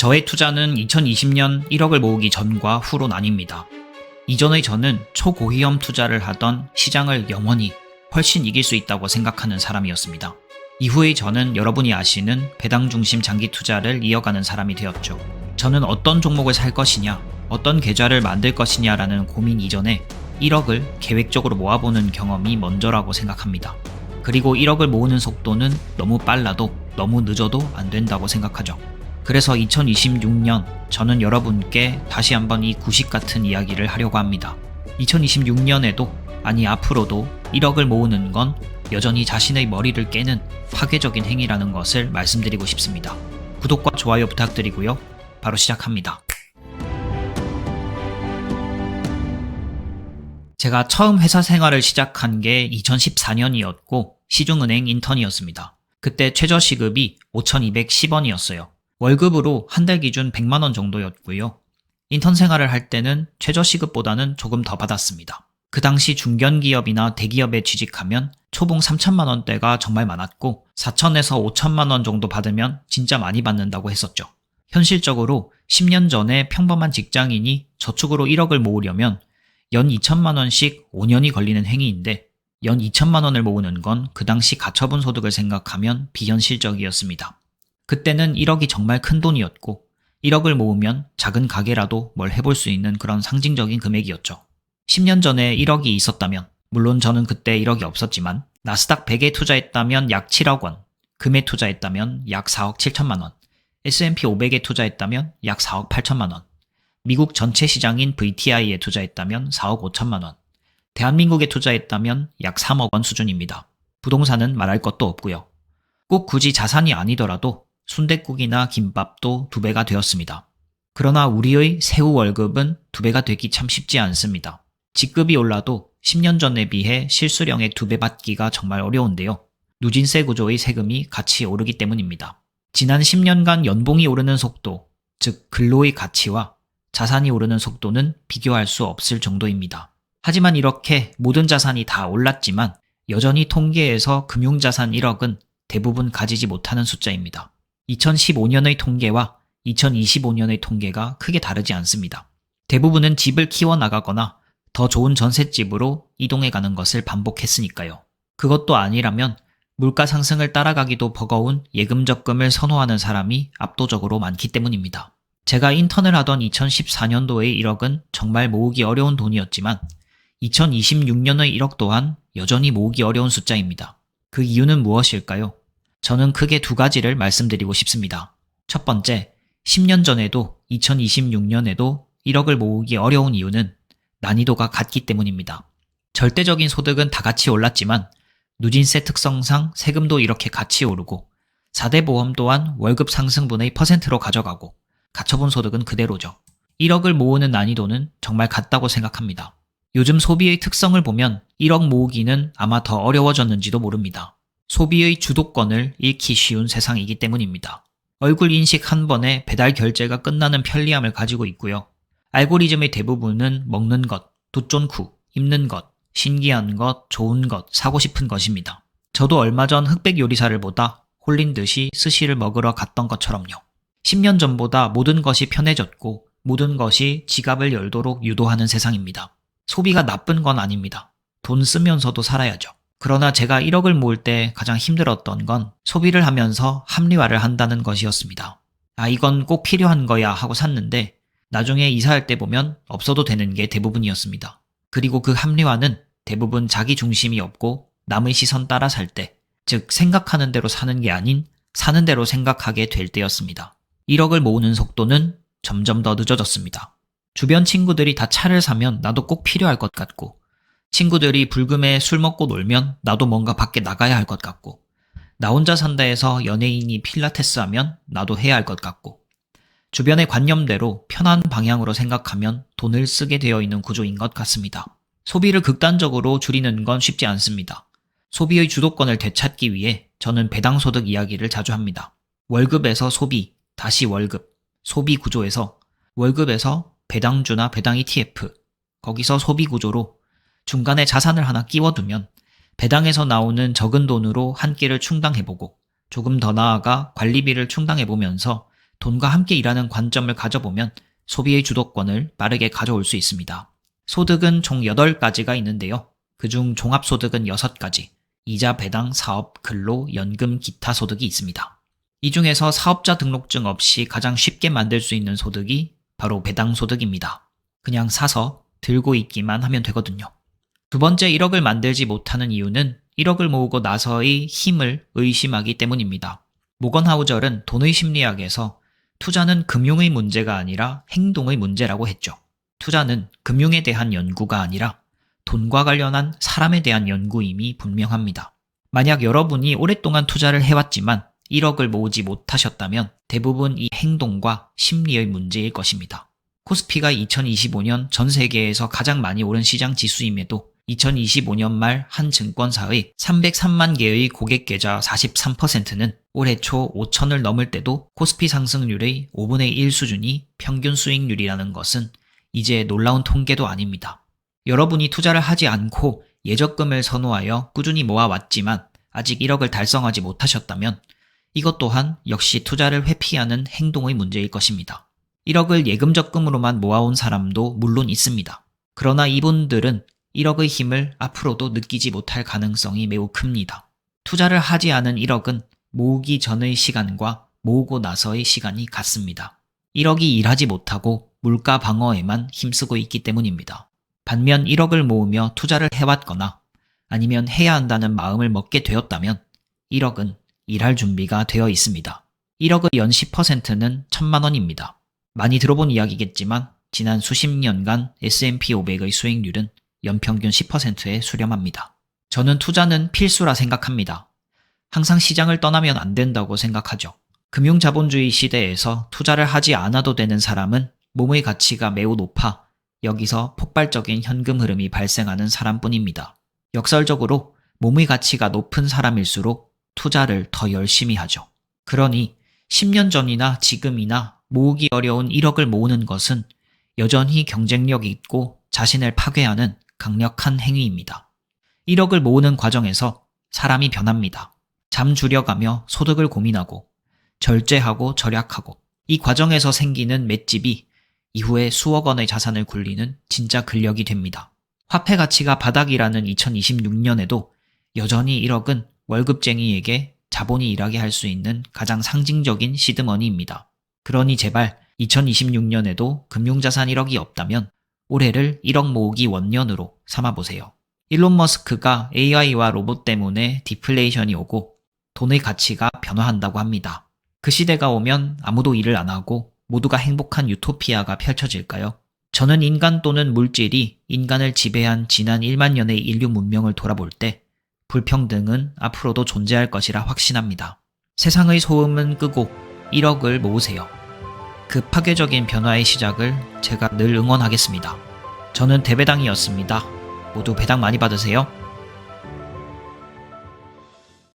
저의 투자는 2020년 1억을 모으기 전과 후로 나뉩니다. 이전의 저는 초고위험 투자를 하던 시장을 영원히 훨씬 이길 수 있다고 생각하는 사람이었습니다. 이후의 저는 여러분이 아시는 배당 중심 장기 투자를 이어가는 사람이 되었죠. 저는 어떤 종목을 살 것이냐, 어떤 계좌를 만들 것이냐라는 고민 이전에 1억을 계획적으로 모아보는 경험이 먼저라고 생각합니다. 그리고 1억을 모으는 속도는 너무 빨라도 너무 늦어도 안 된다고 생각하죠. 그래서 2026년 저는 여러분께 다시 한번 이 구식 같은 이야기를 하려고 합니다. 2026년에도 아니 앞으로도 1억을 모으는 건 여전히 자신의 머리를 깨는 파괴적인 행위라는 것을 말씀드리고 싶습니다. 구독과 좋아요 부탁드리고요. 바로 시작합니다. 제가 처음 회사 생활을 시작한 게 2014년이었고 시중은행 인턴이었습니다. 그때 최저시급이 5,210원이었어요. 월급으로 한 달 기준 100만원 정도였고요. 인턴 생활을 할 때는 최저시급보다는 조금 더 받았습니다. 그 당시 중견기업이나 대기업에 취직하면 초봉 3천만원대가 정말 많았고 4천에서 5천만원 정도 받으면 진짜 많이 받는다고 했었죠. 현실적으로 10년 전에 평범한 직장인이 저축으로 1억을 모으려면 연 2천만원씩 5년이 걸리는 행위인데 연 2천만원을 모으는 건 그 당시 가처분 소득을 생각하면 비현실적이었습니다. 그때는 1억이 정말 큰 돈이었고 1억을 모으면 작은 가게라도 뭘 해볼 수 있는 그런 상징적인 금액이었죠. 10년 전에 1억이 있었다면, 물론 저는 그때 1억이 없었지만 나스닥 100에 투자했다면 약 7억 원, 금에 투자했다면 약 4억 7천만 원, S&P 500에 투자했다면 약 4억 8천만 원, 미국 전체 시장인 VTI에 투자했다면 4억 5천만 원, 대한민국에 투자했다면 약 3억 원 수준입니다. 부동산은 말할 것도 없고요. 꼭 굳이 자산이 아니더라도 순댓국이나 김밥도 2배가 되었습니다. 그러나 우리의 세후 월급은 2배가 되기 참 쉽지 않습니다. 직급이 올라도 10년 전에 비해 실수령액 2배 받기가 정말 어려운데요. 누진세 구조의 세금이 같이 오르기 때문입니다. 지난 10년간 연봉이 오르는 속도, 즉 근로의 가치와 자산이 오르는 속도는 비교할 수 없을 정도입니다. 하지만 이렇게 모든 자산이 다 올랐지만 여전히 통계에서 금융자산 1억은 대부분 가지지 못하는 숫자입니다. 2015년의 통계와 2025년의 통계가 크게 다르지 않습니다. 대부분은 집을 키워나가거나 더 좋은 전셋집으로 이동해 가는 것을 반복했으니까요. 그것도 아니라면 물가 상승을 따라가기도 버거운 예금 적금을 선호하는 사람이 압도적으로 많기 때문입니다. 제가 인턴을 하던 2014년도의 1억은 정말 모으기 어려운 돈이었지만 2026년의 1억 또한 여전히 모으기 어려운 숫자입니다. 그 이유는 무엇일까요? 저는 크게 2가지를 말씀드리고 싶습니다. 첫 번째, 10년 전에도 2026년에도 1억을 모으기 어려운 이유는 난이도가 같기 때문입니다. 절대적인 소득은 다 같이 올랐지만 누진세 특성상 세금도 이렇게 같이 오르고 4대 보험 또한 월급 상승분의 %로 가져가고 가처분 소득은 그대로죠. 1억을 모으는 난이도는 정말 같다고 생각합니다. 요즘 소비의 특성을 보면 1억 모으기는 아마 더 어려워졌는지도 모릅니다. 소비의 주도권을 잃기 쉬운 세상이기 때문입니다. 얼굴 인식 한 번에 배달 결제가 끝나는 편리함을 가지고 있고요. 알고리즘의 대부분은 먹는 것, 돛존쿠, 입는 것, 신기한 것, 좋은 것, 사고 싶은 것입니다. 저도 얼마 전 흑백 요리사를 보다 홀린 듯이 스시를 먹으러 갔던 것처럼요. 10년 전보다 모든 것이 편해졌고 모든 것이 지갑을 열도록 유도하는 세상입니다. 소비가 나쁜 건 아닙니다. 돈 쓰면서도 살아야죠. 그러나 제가 1억을 모을 때 가장 힘들었던 건 소비를 하면서 합리화를 한다는 것이었습니다. 아, 이건 꼭 필요한 거야 하고 샀는데 나중에 이사할 때 보면 없어도 되는 게 대부분이었습니다. 그리고 그 합리화는 대부분 자기 중심이 없고 남의 시선 따라 살 때, 즉 생각하는 대로 사는 게 아닌 사는 대로 생각하게 될 때였습니다. 1억을 모으는 속도는 점점 더 늦어졌습니다. 주변 친구들이 다 차를 사면 나도 꼭 필요할 것 같고 친구들이 불금에 술 먹고 놀면 나도 뭔가 밖에 나가야 할 것 같고 나 혼자 산다 해서 연예인이 필라테스 하면 나도 해야 할 것 같고 주변의 관념대로 편한 방향으로 생각하면 돈을 쓰게 되어 있는 구조인 것 같습니다. 소비를 극단적으로 줄이는 건 쉽지 않습니다. 소비의 주도권을 되찾기 위해 저는 배당소득 이야기를 자주 합니다. 월급에서 소비, 다시 월급, 소비 구조에서 월급에서 배당주나 배당 ETF, 거기서 소비 구조로 중간에 자산을 하나 끼워두면 배당에서 나오는 적은 돈으로 한 끼를 충당해보고 조금 더 나아가 관리비를 충당해보면서 돈과 함께 일하는 관점을 가져보면 소비의 주도권을 빠르게 가져올 수 있습니다. 소득은 총 8가지가 있는데요. 그중 종합소득은 6가지, 이자, 배당, 사업, 근로, 연금, 기타 소득이 있습니다. 이 중에서 사업자 등록증 없이 가장 쉽게 만들 수 있는 소득이 바로 배당소득입니다. 그냥 사서 들고 있기만 하면 되거든요. 두 번째 1억을 만들지 못하는 이유는 1억을 모으고 나서의 힘을 의심하기 때문입니다. 모건하우절은 돈의 심리학에서 투자는 금융의 문제가 아니라 행동의 문제라고 했죠. 투자는 금융에 대한 연구가 아니라 돈과 관련한 사람에 대한 연구임이 분명합니다. 만약 여러분이 오랫동안 투자를 해왔지만 1억을 모으지 못하셨다면 대부분 이 행동과 심리의 문제일 것입니다. 코스피가 2025년 전 세계에서 가장 많이 오른 시장 지수임에도 2025년 말 한 증권사의 303만 개의 고객 계좌 43%는 올해 초 5천을 넘을 때도 코스피 상승률의 5분의 1 수준이 평균 수익률이라는 것은 이제 놀라운 통계도 아닙니다. 여러분이 투자를 하지 않고 예적금을 선호하여 꾸준히 모아왔지만 아직 1억을 달성하지 못하셨다면 이것 또한 역시 투자를 회피하는 행동의 문제일 것입니다. 1억을 예금 적금으로만 모아온 사람도 물론 있습니다. 그러나 이분들은 1억의 힘을 앞으로도 느끼지 못할 가능성이 매우 큽니다. 투자를 하지 않은 1억은 모으기 전의 시간과 모으고 나서의 시간이 같습니다. 1억이 일하지 못하고 물가 방어에만 힘쓰고 있기 때문입니다. 반면 1억을 모으며 투자를 해왔거나 아니면 해야 한다는 마음을 먹게 되었다면 1억은 일할 준비가 되어 있습니다. 1억의 연 10%는 1,000만 원입니다. 많이 들어본 이야기겠지만 지난 수십 년간 S&P 500의 수익률은 연평균 10%에 수렴합니다. 저는 투자는 필수라 생각합니다. 항상 시장을 떠나면 안 된다고 생각하죠. 금융자본주의 시대에서 투자를 하지 않아도 되는 사람은 몸의 가치가 매우 높아 여기서 폭발적인 현금 흐름이 발생하는 사람뿐입니다. 역설적으로 몸의 가치가 높은 사람일수록 투자를 더 열심히 하죠. 그러니 10년 전이나 지금이나 모으기 어려운 1억을 모으는 것은 여전히 경쟁력 있고 자신을 파괴하는 강력한 행위입니다. 1억을 모으는 과정에서 사람이 변합니다. 잠 줄여가며 소득을 고민하고 절제하고 절약하고 이 과정에서 생기는 맷집이 이후에 수억 원의 자산을 굴리는 진짜 근력이 됩니다. 화폐 가치가 바닥이라는 2026년에도 여전히 1억은 월급쟁이에게 자본이 일하게 할 수 있는 가장 상징적인 시드머니입니다. 그러니 제발 2026년에도 금융자산 1억이 없다면 올해를 1억 모으기 원년으로 삼아보세요. 일론 머스크가 AI와 로봇 때문에 디플레이션이 오고 돈의 가치가 변화한다고 합니다. 그 시대가 오면 아무도 일을 안 하고 모두가 행복한 유토피아가 펼쳐질까요? 저는 인간 또는 물질이 인간을 지배한 지난 1만 년의 인류 문명을 돌아볼 때 불평등은 앞으로도 존재할 것이라 확신합니다. 세상의 소음은 끄고 1억을 모으세요. 그 파괴적인 변화의 시작을 제가 늘 응원하겠습니다. 저는 대배당이었습니다. 모두 배당 많이 받으세요.